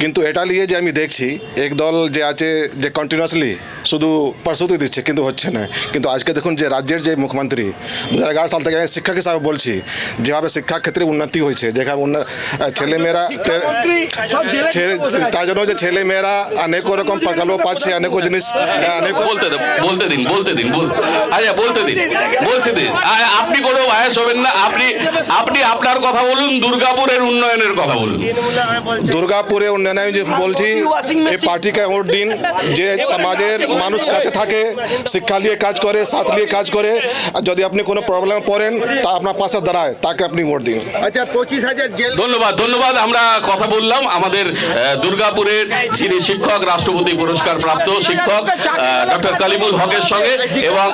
কিন্তু এটা নিয়ে যে আমি দেখছি এক দল যে আছে যে কন্টিনিউয়াসলি শুধু প্রস্তুতি দিচ্ছে কিন্তু হচ্ছে না। কিন্তু আজকে দেখুন যে রাজ্যের যে মুখ্যমন্ত্রী 2011 সাল থেকে আমি শিক্ষক হিসাবে বলছি, যেভাবে শিক্ষা ক্ষেত্রে উন্নতি হয়েছে, যেভাবে ছেলেমেয়েরা তার জন্য যে ছেলেমেয়েরা অনেক রকম প্রকল্প পাচ্ছে, অনেক জিনিস বলতে দিন আচ্ছা বলতে দিন আপনি কোনো বয়স হবেন না, আপনি আপনার কথা বলুন, দুর্গাপুরের উন্নয়নের কথা বলুন। দুর্গাপুরে উন্নয়ন আমি যে বলছি, এই পার্টিকে ভোট দিন যে সমাজের মানুষ কাছে থাকে, শিক্ষা নিয়ে কাজ করে, স্বাস্থ্য নিয়ে কাজ করে, আর যদি আপনি কোনো প্রবলেম পড়েন তা আপনার পাশে দাঁড়ায়, তাকে আপনি ভোট দিন। আচ্ছা 25,000 জেল। ধন্যবাদ। আমরা কথা বললাম আমাদের দুর্গাপুরের যিনি শিক্ষক, রাষ্ট্রপতি পুরস্কার প্রাপ্ত শিক্ষক ডক্টর কালিমুল হকের সঙ্গে। এবং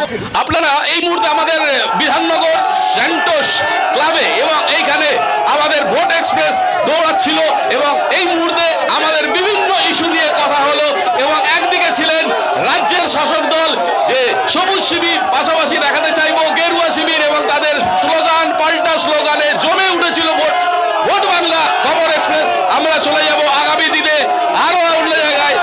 আপনারা এই মুহূর্তে আমাদের বিধাননগর স্যান্টোস ক্লাবে এবং এইখানে আমাদের ভোট এক্সপ্রেস দৌড়াচ্ছিল এবং এই মুহূর্তে আমাদের বিভিন্ন ইস্যু নিয়ে কথা হলো। এবং একদিকে ছিলেন রাজ্যের শাসক দল যে সবুজ শিবির, পাশাপাশি দেখাতে চাইবো গেরুয়া শিবির, এবং তাদের স্লোগান পাল্টা স্লোগানে জমে উঠেছিল ভোট বাংলা খবর এক্সপ্রেস। আমরা চলে যাব আগামী দিনে আরো অন্য জায়গায়।